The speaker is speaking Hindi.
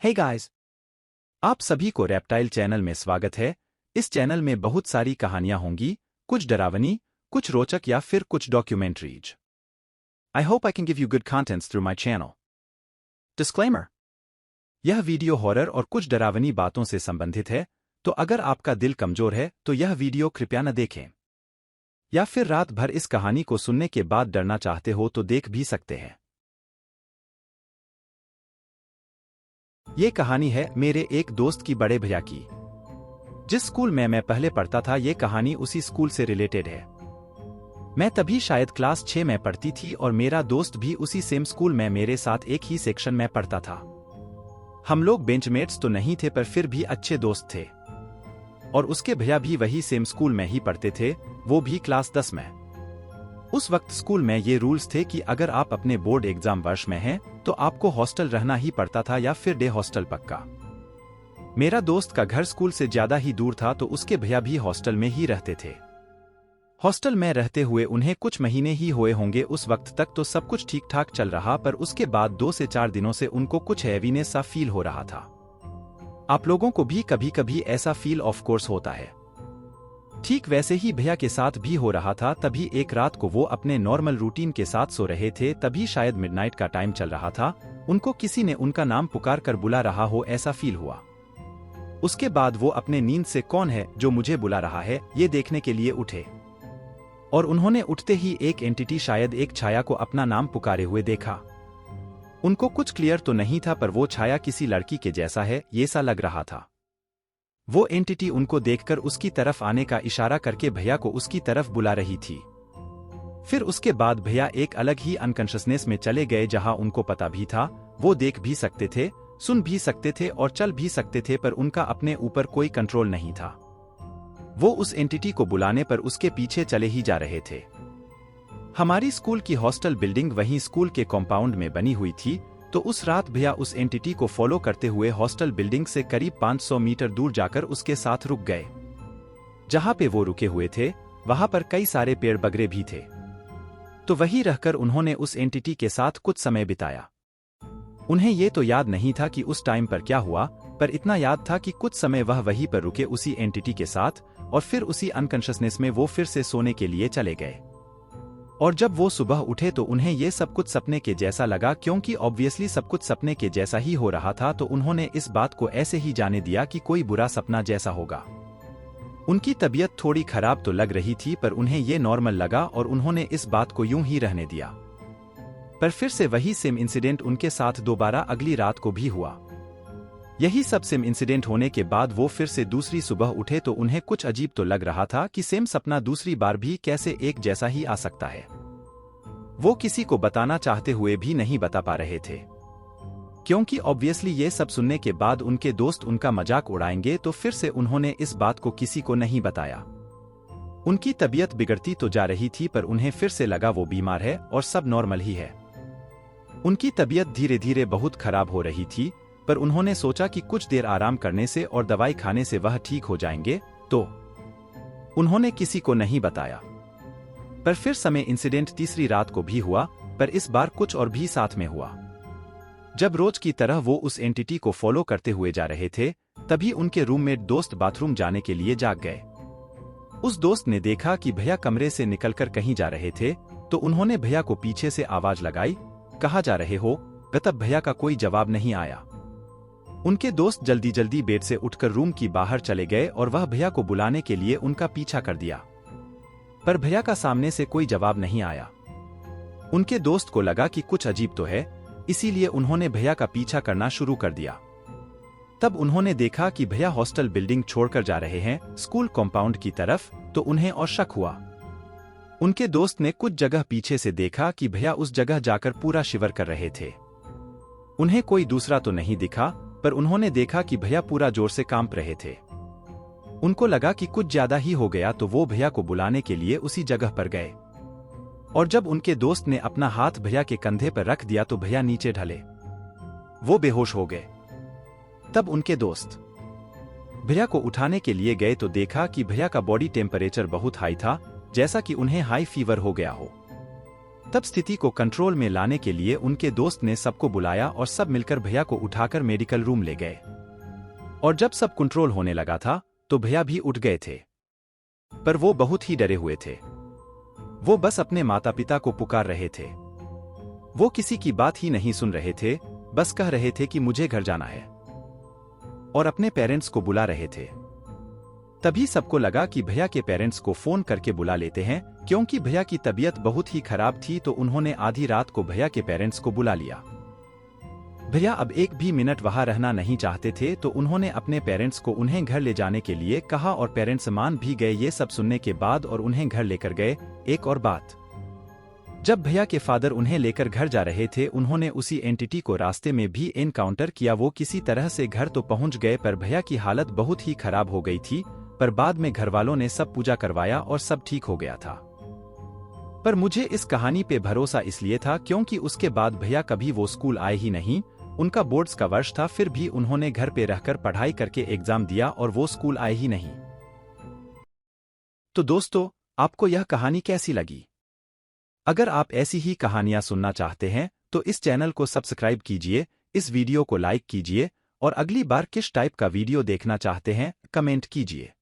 हे गाइस, आप सभी को रेप्टाइल चैनल में स्वागत है। इस चैनल में बहुत सारी कहानियां होंगी, कुछ डरावनी, कुछ रोचक या फिर कुछ documentaries. I hope I can give you good contents through my channel. Disclaimer: यह वीडियो हॉरर और कुछ डरावनी बातों से संबंधित है, तो अगर आपका दिल कमजोर है तो यह वीडियो कृपया न देखें। या फिर रात भर इस कहानी को सुनने के बाद डरना चाहते हो तो देख भी सकते हैं। ये कहानी है मेरे एक दोस्त की बड़े भैया की। जिस स्कूल में मैं पहले पढ़ता था, ये कहानी उसी स्कूल से रिलेटेड है। मैं तभी शायद क्लास 6 में पढ़ती थी और मेरा दोस्त भी उसी सेम स्कूल में मेरे साथ एक ही सेक्शन में पढ़ता था। हम लोग बेंचमेट्स तो नहीं थे पर फिर भी अच्छे दोस्त थे। और उसके भैया भी वही सेम स्कूल में ही पढ़ते थे, वो भी क्लास 10 में। उस वक्त स्कूल में ये रूल्स थे कि अगर आप अपने बोर्ड एग्जाम वर्ष में हैं तो आपको हॉस्टल रहना ही पड़ता था या फिर डे हॉस्टल पक्का। मेरा दोस्त का घर स्कूल से ज्यादा ही दूर था तो उसके भैया भी हॉस्टल में ही रहते थे। हॉस्टल में रहते हुए उन्हें कुछ महीने ही हुए होंगे। उस वक्त तक तो सब कुछ ठीक ठाक चल रहा, पर उसके बाद 2 से 4 दिनों से उनको कुछ हैवीनेस सा फील हो रहा था। आप लोगों को भी कभी कभी ऐसा फील ऑफ कोर्स होता है। ठीक वैसे ही भैया के साथ भी हो रहा था। तभी एक रात को वो अपने नॉर्मल रूटीन के साथ सो रहे थे, तभी शायद मिडनाइट का टाइम चल रहा था, उनको किसी ने उनका नाम पुकार कर बुला रहा हो ऐसा फील हुआ। उसके बाद वो अपने नींद से कौन है जो मुझे बुला रहा है ये देखने के लिए उठे। और उन्होंने उठते ही एक एंटिटी, शायद एक छाया को अपना नाम पुकारे हुए देखा। उनको कुछ क्लियर तो नहीं था पर वो छाया किसी लड़की के जैसा है ये सा लग रहा था। वो एंटिटी उनको देखकर उसकी तरफ आने का इशारा करके भैया को उसकी तरफ बुला रही थी। फिर उसके बाद भैया एक अलग ही अनकॉन्शियसनेस में चले गए, जहां उनको पता भी था, वो देख भी सकते थे, सुन भी सकते थे और चल भी सकते थे, पर उनका अपने ऊपर कोई कंट्रोल नहीं था। वो उस एंटिटी को बुलाने पर उसके पीछे चले ही जा रहे थे। हमारी स्कूल की हॉस्टल बिल्डिंग वहीं स्कूल के कॉम्पाउंड में बनी हुई थी, तो उस रात भैया उस एंटिटी को फॉलो करते हुए हॉस्टल बिल्डिंग से करीब 500 मीटर दूर जाकर उसके साथ रुक गए। जहां पे वो रुके हुए थे वहां पर कई सारे पेड़ बगरे भी थे, तो वहीं रहकर उन्होंने उस एंटिटी के साथ कुछ समय बिताया। उन्हें ये तो याद नहीं था कि उस टाइम पर क्या हुआ, पर इतना याद था कि कुछ समय वह वहीं पर रुके उसी एंटिटी के साथ, और फिर उसी अनकॉन्शियसनेस में वो फिर से सोने के लिए चले गए। और जब वो सुबह उठे तो उन्हें ये सब कुछ सपने के जैसा लगा, क्योंकि ऑब्वियसली सब कुछ सपने के जैसा ही हो रहा था, तो उन्होंने इस बात को ऐसे ही जाने दिया कि कोई बुरा सपना जैसा होगा। उनकी तबीयत थोड़ी खराब तो लग रही थी, पर उन्हें ये नॉर्मल लगा और उन्होंने इस बात को यूं ही रहने दिया। पर फिर से वही सेम इंसिडेंट उनके साथ दोबारा अगली रात को भी हुआ। यही सब सेम इंसिडेंट होने के बाद वो फिर से दूसरी सुबह उठे तो उन्हें कुछ अजीब तो लग रहा था कि सेम सपना दूसरी बार भी कैसे एक जैसा ही आ सकता है। वो किसी को बताना चाहते हुए भी नहीं बता पा रहे थे, क्योंकि ऑब्वियसली ये सब सुनने के बाद उनके दोस्त उनका मजाक उड़ाएंगे, तो फिर से उन्होंने इस बात को किसी को नहीं बताया। उनकी तबीयत बिगड़ती तो जा रही थी, पर उन्हें फिर से लगा वो बीमार है और सब नॉर्मल ही है। उनकी तबीयत धीरे धीरे बहुत खराब हो रही थी, पर उन्होंने सोचा कि कुछ देर आराम करने से और दवाई खाने से वह ठीक हो जाएंगे, तो उन्होंने किसी को नहीं बताया। पर फिर समय इंसिडेंट तीसरी रात को भी हुआ, पर इस बार कुछ और भी साथ में हुआ। जब रोज की तरह वो उस एंटिटी को फॉलो करते हुए जा रहे थे, तभी उनके रूममेट दोस्त बाथरूम जाने के लिए जाग गए। उस दोस्त ने देखा कि भैया कमरे से निकलकर कहीं जा रहे थे, तो उन्होंने भैया को पीछे से आवाज लगाई, कहाँ जा रहे हो? तब भैया का कोई जवाब नहीं आया। उनके दोस्त जल्दी जल्दी बेड से उठकर रूम की बाहर चले गए और वह भैया को बुलाने के लिए उनका पीछा कर दिया, पर भैया का सामने से कोई जवाब नहीं आया। उनके दोस्त को लगा कि कुछ अजीब तो है, इसीलिए उन्होंने भैया का पीछा करना शुरू कर दिया। तब उन्होंने देखा कि भैया हॉस्टल बिल्डिंग छोड़कर जा रहे हैं स्कूल कॉम्पाउंड की तरफ, तो उन्हें और शक हुआ। उनके दोस्त ने कुछ जगह पीछे से देखा कि भैया उस जगह जाकर पूरा शिवर कर रहे थे। उन्हें कोई दूसरा तो नहीं दिखा, पर उन्होंने देखा कि भैया पूरा जोर से कांप रहे थे। उनको लगा कि कुछ ज्यादा ही हो गया, तो वो भैया को बुलाने के लिए उसी जगह पर गए। और जब उनके दोस्त ने अपना हाथ भैया के कंधे पर रख दिया तो भैया नीचे ढले, वो बेहोश हो गए। तब उनके दोस्त भैया को उठाने के लिए गए तो देखा कि भैया का बॉडी टेम्परेचर बहुत हाई था, जैसा कि उन्हें हाई फीवर हो गया हो। तब स्थिति को कंट्रोल में लाने के लिए उनके दोस्त ने सबको बुलाया और सब मिलकर भैया को उठाकर मेडिकल रूम ले गए। और जब सब कंट्रोल होने लगा था तो भैया भी उठ गए थे, पर वो बहुत ही डरे हुए थे। वो बस अपने माता पिता को पुकार रहे थे। वो किसी की बात ही नहीं सुन रहे थे, बस कह रहे थे कि मुझे घर जाना है, और अपने पेरेंट्स को बुला रहे थे। तभी सबको लगा कि भैया के पेरेंट्स को फोन करके बुला लेते हैं, क्योंकि भैया की तबीयत बहुत ही खराब थी। तो उन्होंने आधी रात को भैया के पेरेंट्स को बुला लिया। भैया अब एक भी मिनट वहां रहना नहीं चाहते थे, तो उन्होंने अपने पेरेंट्स को उन्हें घर ले जाने के लिए कहा और पेरेंट्स मान भी गए ये सब सुनने के बाद और उन्हें घर लेकर गए। एक और बात, जब भैया के फादर उन्हें लेकर घर जा रहे थे, उन्होंने उसी एंटिटी को रास्ते में भी एनकाउंटर किया। वो किसी तरह से घर तो पहुंच गए, पर भैया की हालत बहुत ही खराब हो गई थी। पर बाद में घरवालों ने सब पूजा करवाया और सब ठीक हो गया था। पर मुझे इस कहानी पे भरोसा इसलिए था क्योंकि उसके बाद भैया कभी वो स्कूल आए ही नहीं। उनका बोर्ड्स का वर्ष था, फिर भी उन्होंने घर पे रहकर पढ़ाई करके एग्जाम दिया और वो स्कूल आए ही नहीं। तो दोस्तों, आपको यह कहानी कैसी लगी? अगर आप ऐसी ही कहानियां सुनना चाहते हैं तो इस चैनल को सब्सक्राइब कीजिए, इस वीडियो को लाइक कीजिए, और अगली बार किस टाइप का वीडियो देखना चाहते हैं कमेंट कीजिए।